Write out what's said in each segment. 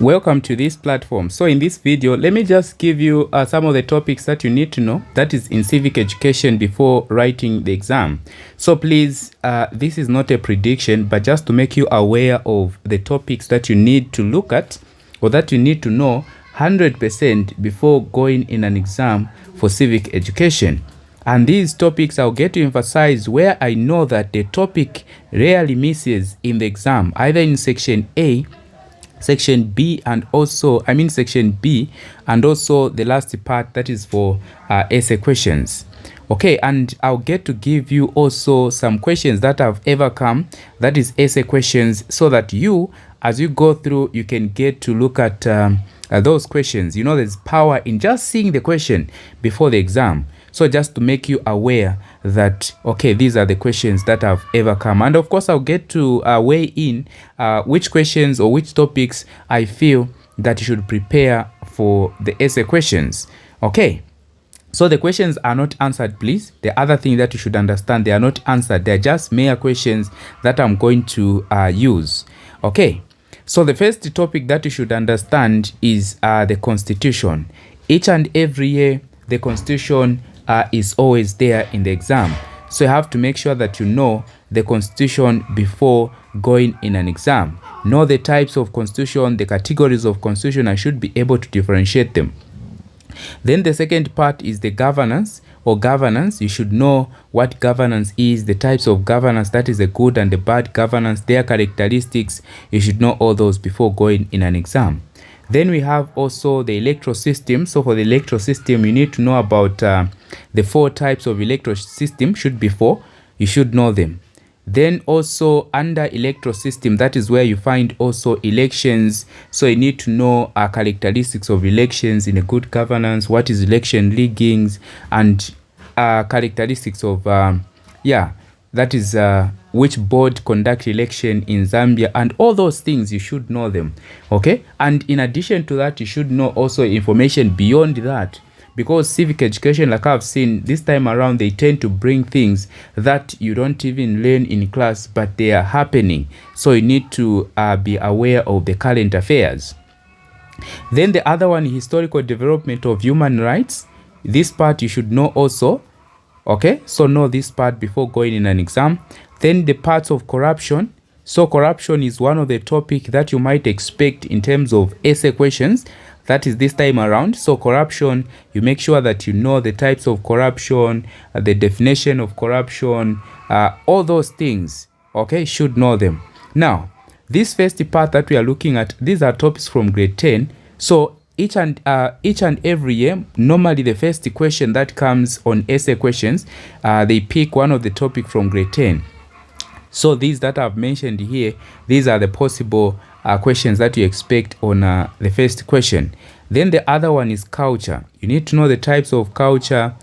Welcome to this platform. So in this video, let me just give you some of the topics that you need to know that is in civic education before writing the exam. So please, this is not a prediction, but just to make you aware of the topics that you need to look at or that you need to know 100% before going in an exam for civic education. And these topics I'll get to emphasize where I know that the topic rarely misses in the exam, either in section A, section B, and also section B, and also the last part that is for essay questions. Okay, and I'll get to give you also some questions that have ever come, that is essay questions, so that you, as you go through, you can get to look at those questions. You know, there's power in just seeing the question before the exam. So just to make you aware that, okay, these are the questions that have ever come. And of course, I'll get to weigh in which questions or which topics I feel that you should prepare for the essay questions. Okay. So the questions are not answered, please. The other thing that you should understand, they are not answered. They're just mere questions that I'm going to use. Okay. So the first topic that you should understand is the Constitution. Each and every year, the Constitution is always there in the exam. So you have to make sure that you know the Constitution before going in an exam. Know the types of Constitution, the categories of Constitution, and should be able to differentiate them. Then the second part is the governance or governance. You should know what governance is, the types of governance, that is the good and the bad governance, their characteristics. You should know all those before going in an exam. Then we have also the electoral system. So for the electoral system, you need to know about the 4 types of electoral system. Should be 4. You should know them. Then also under electoral system, that is where you find also elections. So you need to know characteristics of elections in a good governance, what is election riggings, and characteristics of that is which board conduct election in Zambia, and all those things you should know them. Okay, and in addition to that, you should know also information beyond that, because civic education, like I've seen this time around, they tend to bring things that you don't even learn in class, but they are happening. So you need to be aware of the current affairs. Then the other one, historical development of human rights. This part you should know also. Okay, so know this part before going in an exam. Then the parts of corruption. So corruption is one of the topic that you might expect in terms of essay questions. That is this time around. So corruption, you make sure that you know the types of corruption, the definition of corruption, all those things. Okay, should know them. Now, this first part that we are looking at, these are topics from grade 10. So each and every year, normally the first question that comes on essay questions, they pick one of the topic from grade 10. So these that I've mentioned here, these are the possible questions that you expect on the first question. Then the other one is culture. You need to know the types of culture.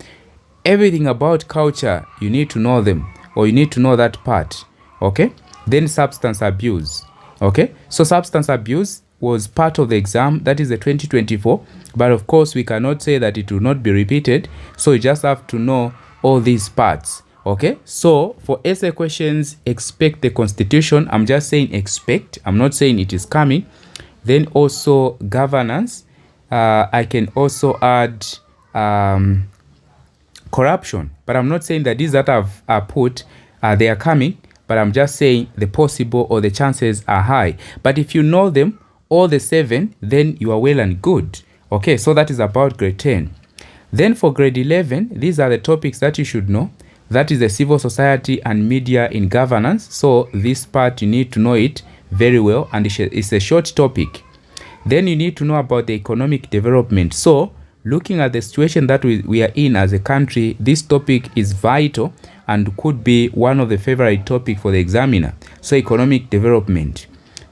Everything about culture, you need to know them, or you need to know that part. Okay. Then substance abuse. Okay. So substance abuse was part of the exam, that is the 2024, but of course we cannot say that it will not be repeated. So you just have to know all these parts. Okay, so for essay questions, expect the Constitution. I'm just saying expect, I'm not saying it is coming. Then also governance. I can also add corruption, but I'm not saying that these that I've put they are coming, but I'm just saying the possible or the chances are high. But if you know them all the 7, then you are well and good. Okay, so that is about grade 10. Then for grade 11, these are the topics that you should know. That is the civil society and media in governance. So this part you need to know it very well, and it's a short topic. Then you need to know about the economic development. So looking at the situation that we are in as a country, this topic is vital and could be one of the favorite topic for the examiner. So economic development.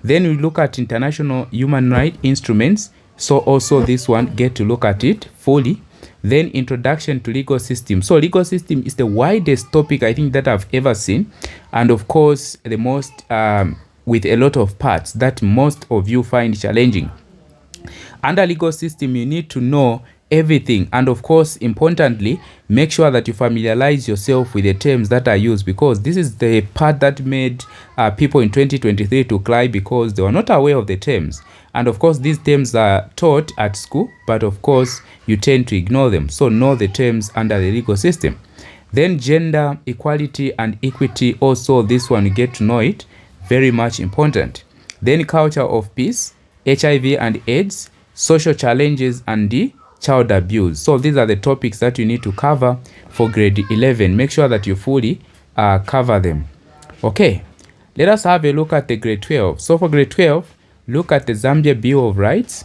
Then we look at international human rights instruments. So also this one, get to look at it fully. Then introduction to legal system. So legal system is the widest topic I think that I've ever seen. And of course, the most, with a lot of parts that most of you find challenging. Under legal system, you need to know everything. And of course, importantly, make sure that you familiarize yourself with the terms that are used, because this is the part that made people in 2023 to cry, because they were not aware of the terms. And of course, these terms are taught at school, but of course you tend to ignore them. So know the terms under the legal system. Then gender equality and equity, also this one you get to know it, very much important. Then culture of peace, HIV and AIDS, social challenges, and the child abuse. So these are the topics that you need to cover for grade 11. Make sure that you fully cover them. Okay, let us have a look at the grade 12. So for grade 12, look at the Zambia Bill of Rights.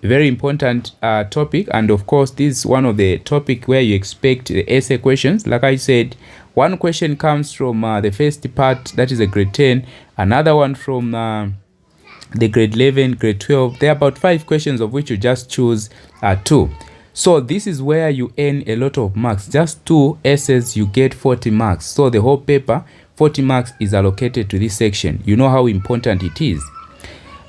Very important topic, and of course this is one of the topic where you expect the essay questions. Like I said, one question comes from the first part, that is a grade 10, another one from the grade 11, grade 12. There are about 5 questions, of which you just choose 2. So this is where you earn a lot of marks. Just 2 essays, you get 40 marks. So the whole paper, 40 marks is allocated to this section. You know how important it is.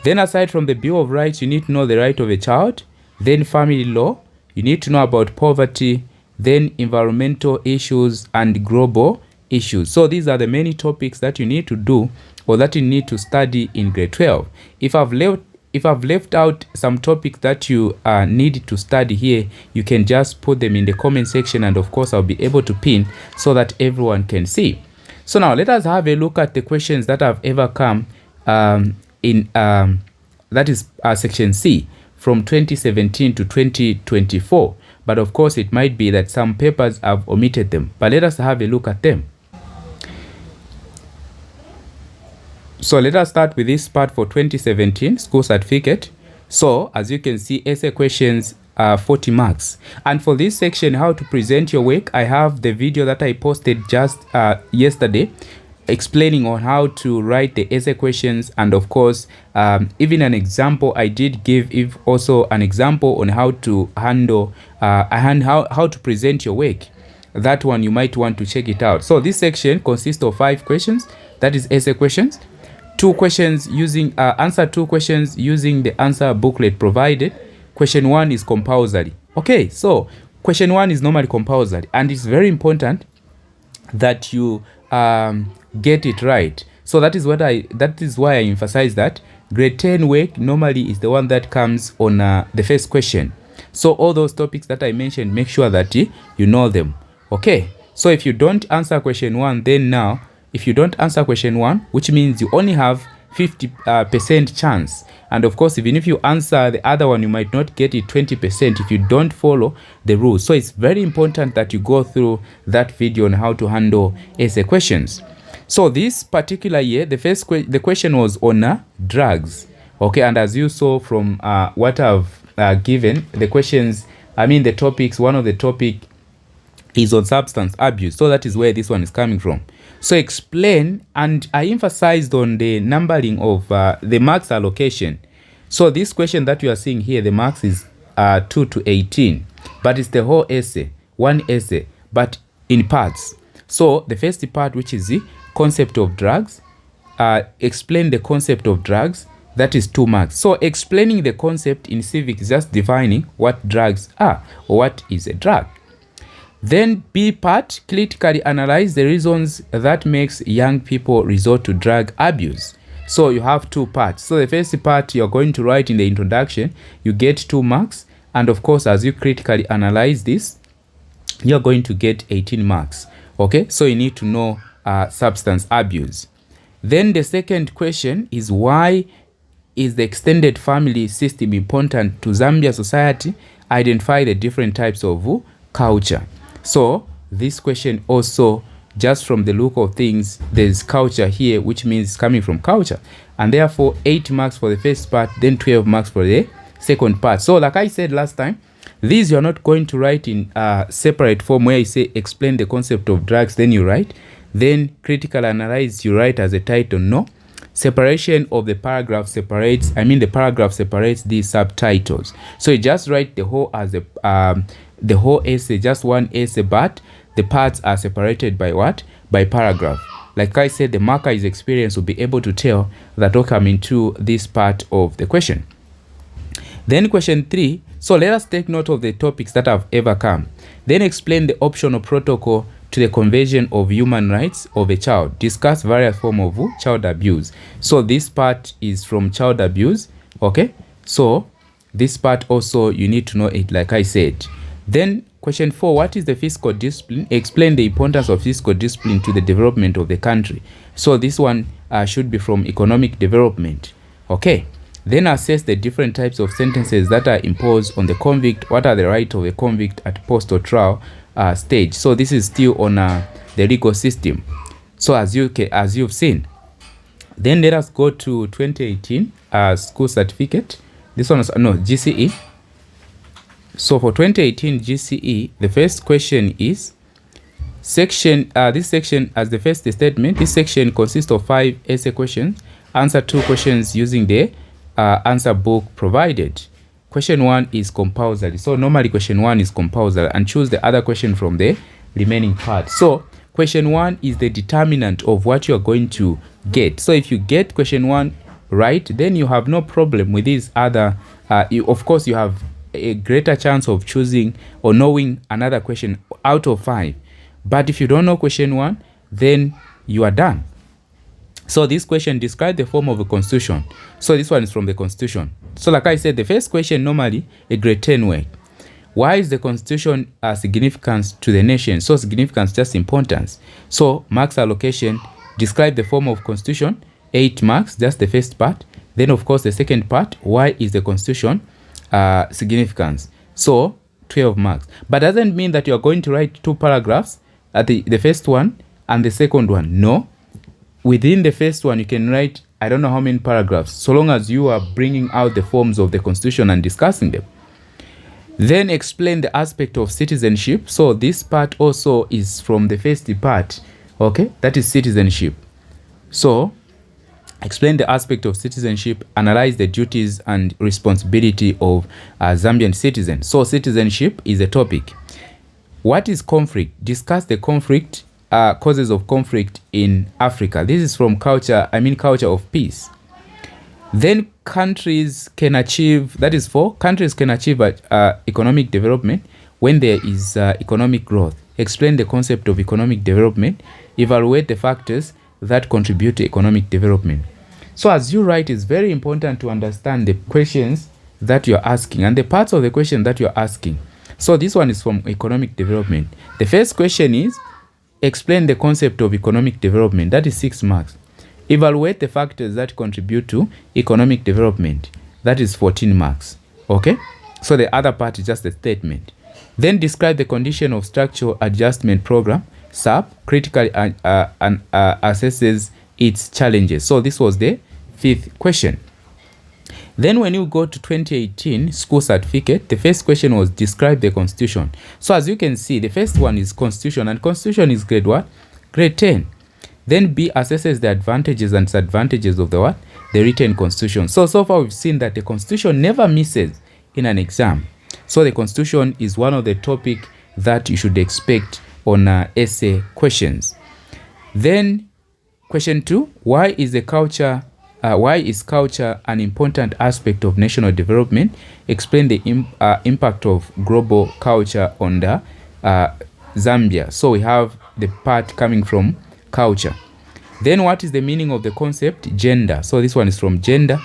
Then aside from the Bill of Rights, you need to know the right of a child, then family law, you need to know about poverty, then environmental issues and global issues. So these are the many topics that you need to do, or that you need to study in grade 12. If I've left out some topics that you need to study here, you can just put them in the comment section, and of course I'll be able to pin so that everyone can see. So now let us have a look at the questions that have ever come in that is section C from 2017 to 2024. But of course it might be that some papers have omitted them, but let us have a look at them. So let us start with this part for 2017 school certificate. So as you can see, essay questions are 40 marks. And for this section, how to present your work, I have the video that I posted just yesterday, explaining on how to write the essay questions, and of course even an example I did give, also an example on how to handle how to present your work. That one you might want to check it out. So this section consists of 5 questions, that is essay questions. 2 questions using answer 2 questions using the answer booklet provided. Question 1 is compulsory. Okay, so question 1 is normally compulsory, and it's very important that you get it right. So that is why I emphasize that grade 10 work normally is the one that comes on the first question. So all those topics that I mentioned, make sure that you know them. Okay, so if you don't answer question 1, then now if you don't answer question 1, which means you only have 50% chance. And of course, even if you answer the other one, you might not get it 20% if you don't follow the rules. So it's very important that you go through that video on how to handle essay questions. So this particular year, the question was on drugs. Okay, and as you saw from what I've given, the questions, the topics, one of the topic is on substance abuse. So that is where this one is coming from. So explain, and I emphasized on the numbering of the marks allocation. So this question that you are seeing here, the marks is 2 to 18, but it's the whole essay, one essay, but in parts. So the first part, which is the concept of drugs, explain the concept of drugs, that is 2 marks. So explaining the concept in civic is just defining what drugs are, or what is a drug. Then B part, critically analyze the reasons that makes young people resort to drug abuse. So you have 2 parts. So the first part you're going to write in the introduction, you get 2 marks. And of course, as you critically analyze this, you're going to get 18 marks. Okay, so you need to know substance abuse. Then the second question is, why is the extended family system important to Zambia society? Identify the different types of culture. So this question also, just from the look of things, there's culture here, which means coming from culture. And therefore 8 marks for the first part, then 12 marks for the second part. So like I said last time, these you're not going to write in separate form where you say explain the concept of drugs, then you write. Then critical analyze, you write as a title, no. Separation of the paragraph separates, the paragraph separates these subtitles. So you just write the whole as the whole essay, just one essay, but the parts are separated by what? By paragraph. Like I said, the marker is experience will be able to tell that will come into this part of the question. Then question 3, so let us take note of the topics that have ever come. Then explain the optional protocol to the conversion of human rights of a child. Discuss various forms of child abuse. So this part is from child abuse, okay? So this part also you need to know it, like I said. Then question 4, what is the fiscal discipline? Explain the importance of fiscal discipline to the development of the country. So this one should be from economic development, okay? Then assess the different types of sentences that are imposed on the convict. What are the rights of a convict at post or trial stage? So this is still on the legal system. So as you've seen. Then let us go to 2018 school certificate. This one is GCE. So for 2018 GCE, the first question is section. This section as the first statement. This section consists of 5 essay questions. Answer 2 questions using the answer book provided. Question 1 is compulsory. So normally question 1 is compulsory, and choose the other question from the remaining part. So question 1 is the determinant of what you are going to get. So if you get question 1 right, then you have no problem with these other. Of course, you have a greater chance of choosing or knowing another question out of 5. But if you don't know question 1, then you are done. So this question, describe the form of a constitution. So this one is from the constitution. So like I said, the first question normally a grade 10 way. Why is the constitution significance to the nation? So significance, just importance. So marks allocation, describe the form of constitution, 8 marks, just the first part. Then of course the second part, why is the constitution significance? So 12 marks. But doesn't mean that you are going to write 2 paragraphs at the first one and the second one. No. Within the first one, you can write, I don't know how many paragraphs, so long as you are bringing out the forms of the constitution and discussing them. Then explain the aspect of citizenship. So this part also is from the first part, okay? That is citizenship. So explain the aspect of citizenship, analyze the duties and responsibility of Zambian citizens. So citizenship is a topic. What is conflict? Discuss the conflict, causes of conflict in Africa. This is from culture of peace. Then countries can achieve, that is 4, countries can achieve economic development when there is economic growth. Explain the concept of economic development. Evaluate the factors that contribute to economic development. So as you write, it's very important to understand the questions that you're asking and the parts of the question that you're asking. So this one is from economic development. The first question is, explain the concept of economic development. That is 6 marks. Evaluate the factors that contribute to economic development. That is 14 marks. Okay? So the other part is just a statement. Then describe the condition of structural adjustment program. SAP critically assesses its challenges. So this was the 5th question. Then when you go to 2018 school certificate, the first question was describe the constitution. So as you can see, the first one is constitution, and constitution is grade what? Grade 10. Then B assesses the advantages and disadvantages of the what? The written constitution. So far we've seen that the constitution never misses in an exam. So the constitution is one of the topic that you should expect on essay questions. Then question 2, why is culture an important aspect of national development? Explain the impact of global culture on the Zambia. So we have the part coming from culture. Then what is the meaning of the concept gender? So this one is from gender.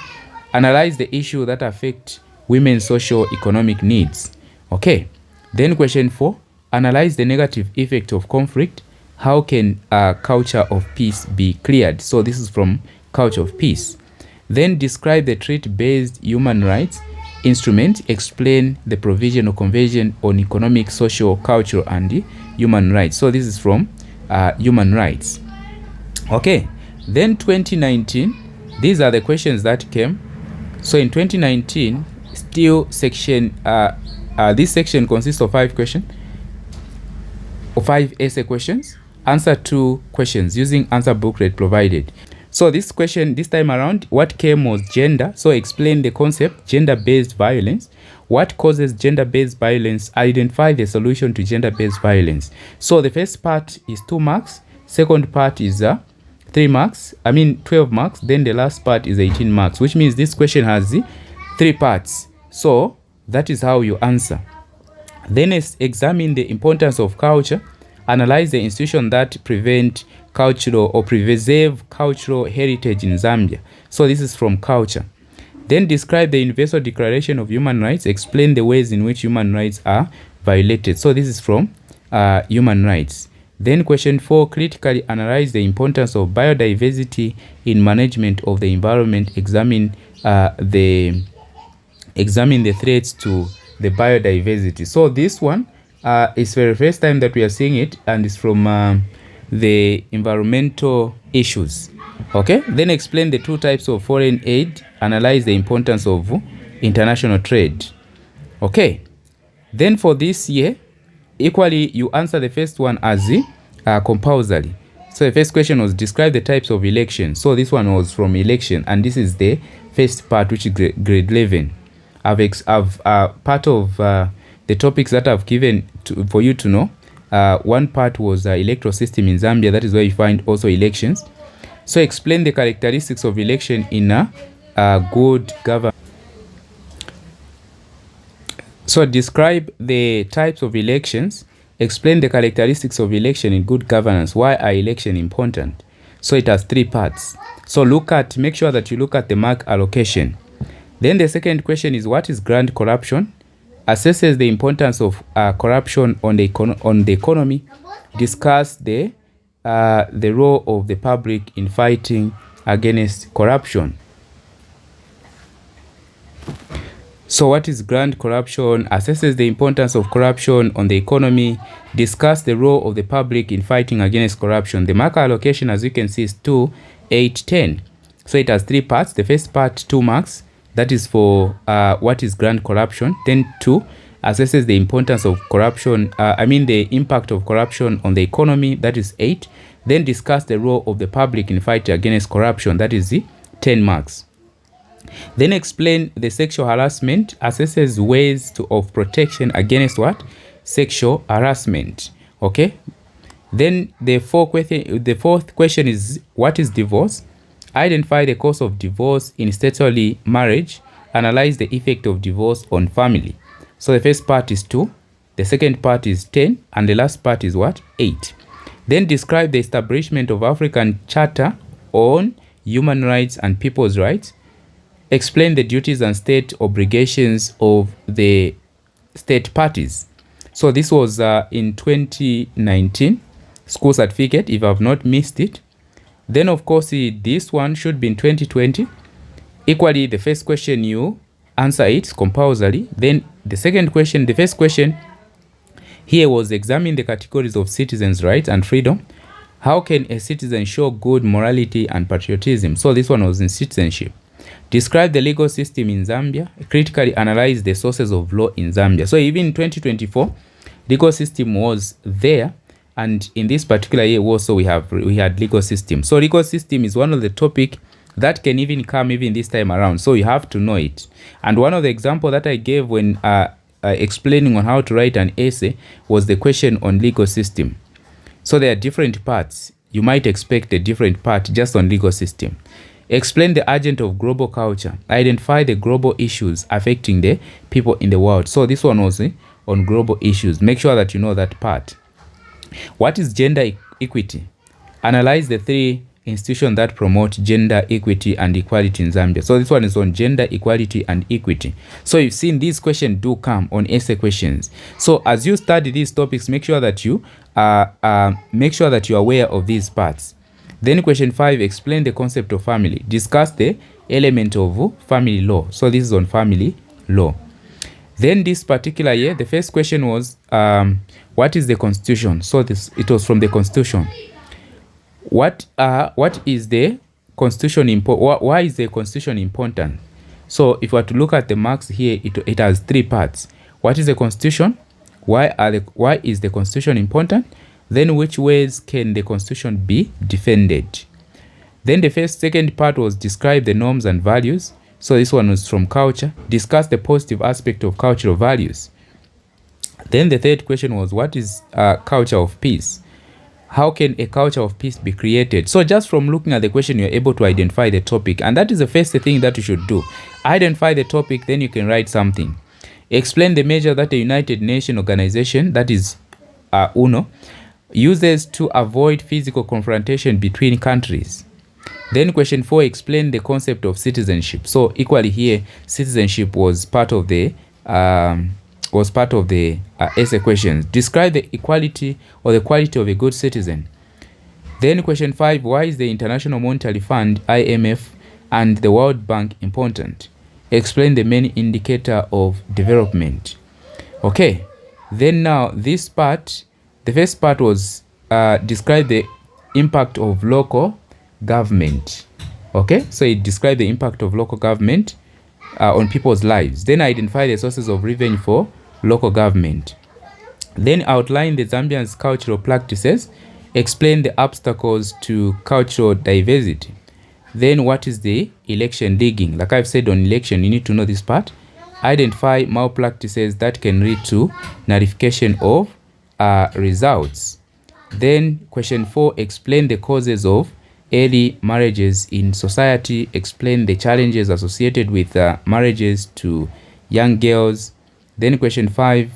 Analyze the issue that affect women's social economic needs. Okay. Then question 4, analyze the negative effect of conflict. How can a culture of peace be cleared? So this is from culture of peace. Then describe the treaty-based human rights instrument. Explain the provisional convention on economic, social, cultural, and human rights. So this is from human rights. Okay. Then 2019, these are the questions that came. So in 2019, still section, this section consists of 5 questions, or 5 essay questions. Answer 2 questions using answer booklet provided. So this question, this time around, what came was gender. So explain the concept, gender-based violence. What causes gender-based violence? Identify the solution to gender-based violence. So the first part is 2 marks. Second part is 12 marks. Then the last part is 18 marks, which means this question has 3 parts. So that is how you answer. Then examine the importance of culture. Analyze the institutions that prevent cultural or preserve cultural heritage in Zambia. So this is from culture. Then describe the Universal Declaration of Human Rights. Explain the ways in which human rights are violated. So this is from human rights. Then question 4, critically analyze the importance of biodiversity in management of the environment. Examine the threats to the biodiversity. So this one is for the first time that we are seeing it, and it's from the environmental issues. Okay, then explain the two types of foreign aid. Analyze the importance of international trade. Okay, then for this year, equally you answer the first one as compulsory. So the first question was describe the types of election. So this one was from election, and this is the first part, which is grade 11. I've part of the topics that I've given for you to know. One part was electoral system in Zambia. That is where you find also elections. So explain the characteristics of election in a good government. So describe the types of elections. Explain the characteristics of election in good governance. Why are elections important? So it has 3 parts. So make sure that you look at the mark allocation. Then the second question is, what is grand corruption? Assesses the importance of corruption on the economy. Discuss the role of the public in fighting against corruption. So what is grand corruption? Assesses the importance of corruption on the economy. Discuss the role of the public in fighting against corruption. The mark allocation, as you can see, is 2, 8, 10. So it has 3 parts. The first part, 2 marks. That is for what is grand corruption. Then 2, assesses the importance of corruption. The impact of corruption on the economy. That is 8. Then discuss the role of the public in fighting against corruption. That is the 10 marks. Then explain the sexual harassment. Assesses ways of protection against what? Sexual harassment. Okay. Then the fourth question is, what is divorce? Identify the cause of divorce in statutory marriage. Analyze the effect of divorce on family. So the first part is 2, the second part is 10, and the last part is what? 8. Then describe the establishment of African Charter on Human Rights and People's Rights. Explain the duties and state obligations of the state parties. So this was in 2019, school certificate, if I've not missed it. Then of course this one should be in 2020. Equally, the first question you answer it compulsory. Then the first question here was, examine the categories of citizens' rights and freedom. How can a citizen show good morality and patriotism? So this one was in citizenship. Describe the legal system in Zambia. Critically analyze the sources of law in Zambia. So even in 2024, legal system was there. And in this particular year also we had legal system. So legal system is one of the topic that can even come even this time around. So you have to know it. And one of the example that I gave when explaining on how to write an essay was the question on legal system. So there are different parts. You might expect a different part just on legal system. Explain the agent of global culture. Identify the global issues affecting the people in the world. So this one was on global issues. Make sure that you know that part. What is gender equity? Analyze the 3 institutions that promote gender equity and equality in Zambia. So this one is on gender equality and equity. So you've seen these questions do come on essay questions. So as you study these topics, make sure that you are aware of these parts. Then question 5, explain the concept of family. Discuss the element of family law. So this is on family law. Then this particular year, the first question was, what is the constitution? So it was from the constitution. What is the constitution important? Why is the constitution important? So if we were to look at the marks here, it has 3 parts. What is the constitution? Why is the constitution important? Then which ways can the constitution be defended? Then the second part was describe the norms and values. So this one was from culture. Discuss the positive aspect of cultural values. Then the third question was, what is culture of peace? How can a culture of peace be created? So just from looking at the question, you're able to identify the topic. And that is the first thing that you should do. Identify the topic, then you can write something. Explain the measure that the United Nations organization, that is UNO, uses to avoid physical confrontation between countries. Then question 4, explain the concept of citizenship. So equally here, citizenship was part of the essay questions. Describe the equality or the quality of a good citizen. Then question 5, why is the International Monetary Fund, IMF, and the World Bank important? Explain the main indicator of development. Okay, then now this part, the first part was describe the impact of local government. Okay, so it described the impact of local government on people's lives. Then identify the sources of revenue for local government. Then outline the Zambians' cultural practices. Explain the obstacles to cultural diversity. Then what is the election rigging? Like I've said on election, you need to know this part. Identify malpractices that can lead to nullification of results. Then question 4, explain the causes of early marriages in society. Explain the challenges associated with marriages to young girls. Then question 5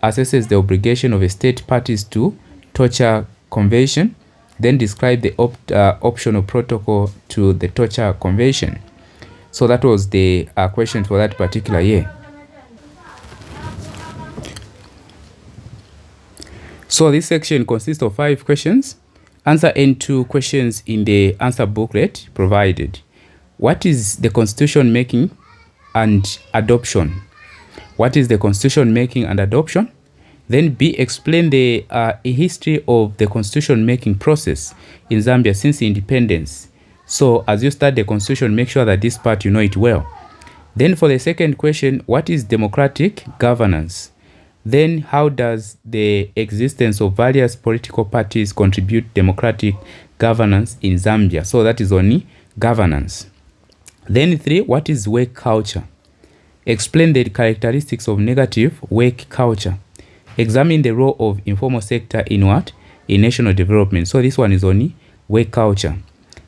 assesses the obligation of state parties to torture convention. Then describe the optional protocol to the torture convention. So that was the question for that particular year. So this section consists of 5 questions. Answer any 2 questions in the answer booklet provided. What is the constitution making and adoption? What is the constitution making and adoption? Then B, explain the history of the constitution making process in Zambia since independence. So as you start the constitution, make sure that this part you know it well. Then for the second question, what is democratic governance? Then how does the existence of various political parties contribute democratic governance in Zambia? So that is only governance. Then 3, what is work culture? Explain the characteristics of negative work culture. Examine the role of informal sector in what? In national development. So this one is only work culture.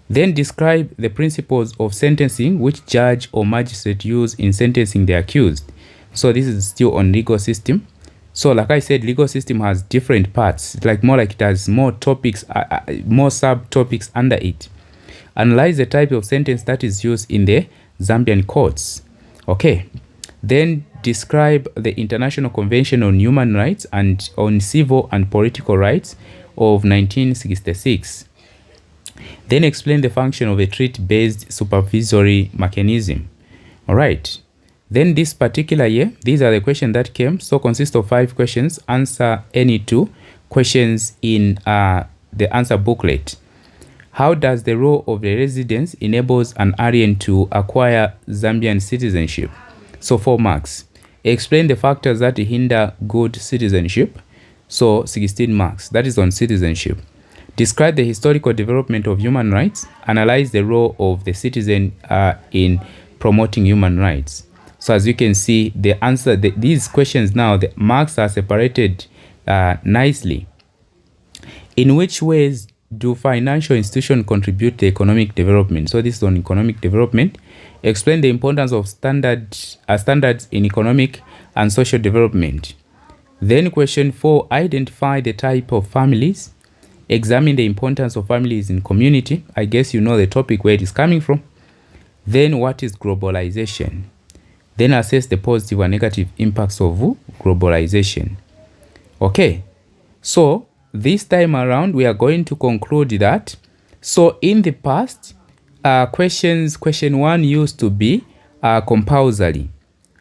Then describe the principles of sentencing which judge or magistrate use in sentencing the accused. So this is still on legal system. So like I said, legal system has different parts, like it has more topics, more subtopics under it. Analyze the type of sentence that is used in the Zambian courts. Okay. Then describe the International Convention on Human Rights and on Civil and Political Rights of 1966. Then explain the function of a treaty-based supervisory mechanism. All right. Then this particular year, these are the questions that came. So consist of 5 questions. Answer any 2 questions in the answer booklet. How does the role of the residence enables an alien to acquire Zambian citizenship? So 4 marks. Explain the factors that hinder good citizenship. So 16 marks. That is on citizenship. Describe the historical development of human rights. Analyze the role of the citizen in promoting human rights. So as you can see, the answer, these questions now, the marks are separated nicely. In which ways do financial institutions contribute to economic development? So this is on economic development. Explain the importance of standards in economic and social development. Then question 4, identify the type of families. Examine the importance of families in community. I guess you know the topic where it is coming from. Then what is globalization? Then assess the positive and negative impacts of globalization. Okay, so this time around we are going to conclude that. So in the past, question 1 used to be compulsory,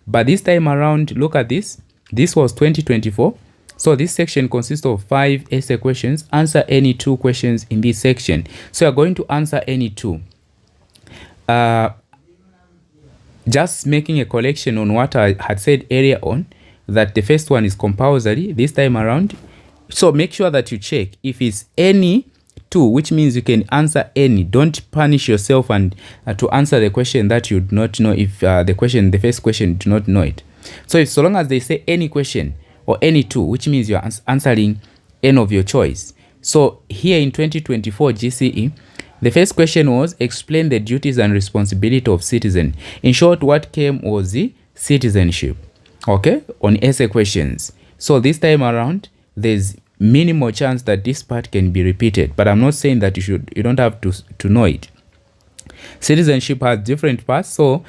but this time around, look at this. This was 2024. So this section consists of 5 essay questions. Answer any 2 questions in this section. So you're going to answer any 2. Just making a collection on what I had said earlier on, that the first one is compulsory this time around. So make sure that you check if it's any 2, which means you can answer any. Don't punish yourself and to answer the question that you do not know if the first question you do not know it. So if so long as they say any question or any 2, which means you're answering any of your choice. So here in 2024 GCE, the first question was explain the duties and responsibility of citizen. In short, what came was the citizenship, okay, on essay questions. So this time around, there's minimal chance that this part can be repeated, but I'm not saying that you don't have to know it. Citizenship has different parts, so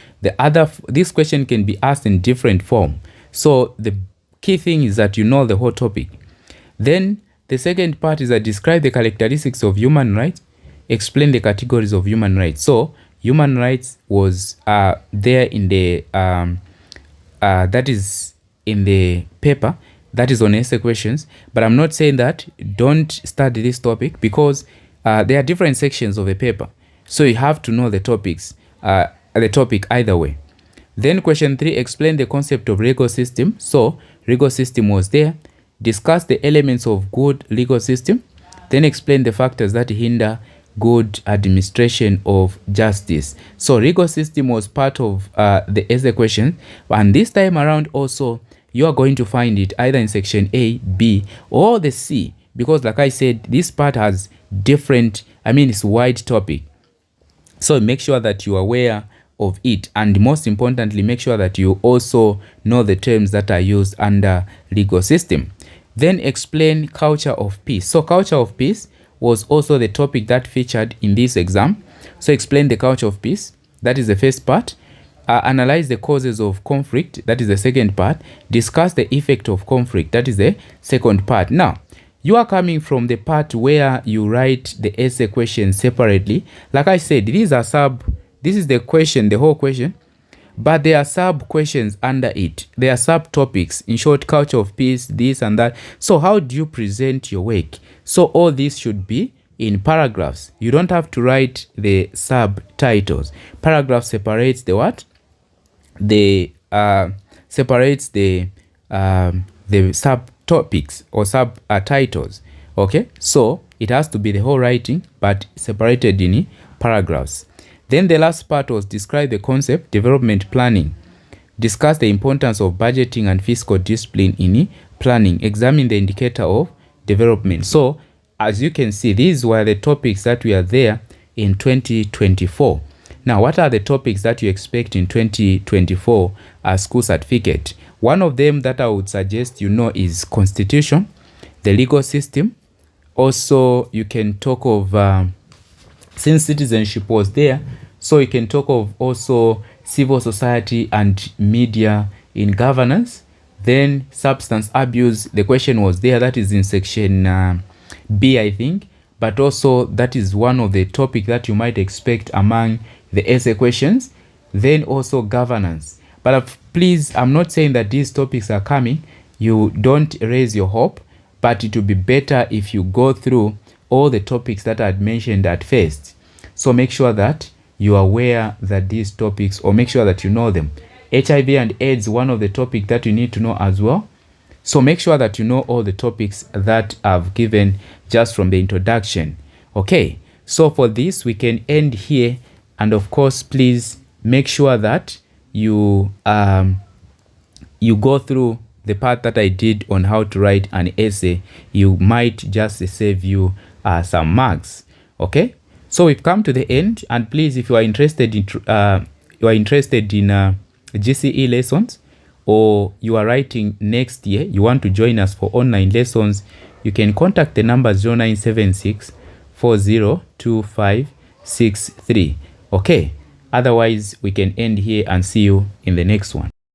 this question can be asked in different form. So the key thing is that you know the whole topic. Then the second part is that describe the characteristics of human rights, explain the categories of human rights. So human rights was there in the that is in the paper, that is on essay questions, but I'm not saying that don't study this topic, because there are different sections of a paper, so you have to know the topics, the topic either way. Then question 3, explain the concept of legal system. So legal system was there. Discuss the elements of good legal system, then explain the factors that hinder good administration of justice. So legal system was part of the essay question, and this time around also you are going to find it either in section A, B, or the C, because like I said, this part has different, it's wide topic. So make sure that you are aware of it, and most importantly, make sure that you also know the terms that are used under legal system. Then explain culture of peace. So culture of peace was also the topic that featured in this exam. So explain the culture of peace. That is the first part. Analyze the causes of conflict. That is the second part. Discuss the effect of conflict. That is the second part. Now, you are coming from the part where you write the essay question separately. Like I said, this is the question, the whole question, but there are sub questions under it. There are subtopics. In short, culture of peace, this and that. So how do you present your work? So all this should be in paragraphs. You don't have to write the subtitles. Paragraph separates the what? Separates the subtopics or subtitles. Okay, so it has to be the whole writing, but separated in paragraphs. Then the last part was describe the concept, development planning. Discuss the importance of budgeting and fiscal discipline in planning. Examine the indicator of development. So as you can see, these were the topics that were there in 2024. Now, what are the topics that you expect in 2024 as school certificate? One of them that I would suggest you know is constitution, the legal system. Also, you can talk of since citizenship was there, so you can talk of also civil society and media in governance. Then substance abuse, the question was there, that is in section B, I think, but also that is one of the topics that you might expect among the essay questions. Then also governance. But please, I'm not saying that these topics are coming. You don't raise your hope, but it will be better if you go through all the topics that I had mentioned at first. So make sure that you are aware that these topics, or make sure that you know them. HIV and AIDS, one of the topics that you need to know as well. So make sure that you know all the topics that I've given just from the introduction. Okay, so for this we can end here, and of course please make sure that you go through the part that I did on how to write an essay. You might just save you some marks. Okay, so we've come to the end, and please, if you are interested in GCE lessons, or you are writing next year, you want to join us for online lessons, you can contact the number 0976 402563. Okay, otherwise we can end here and see you in the next one.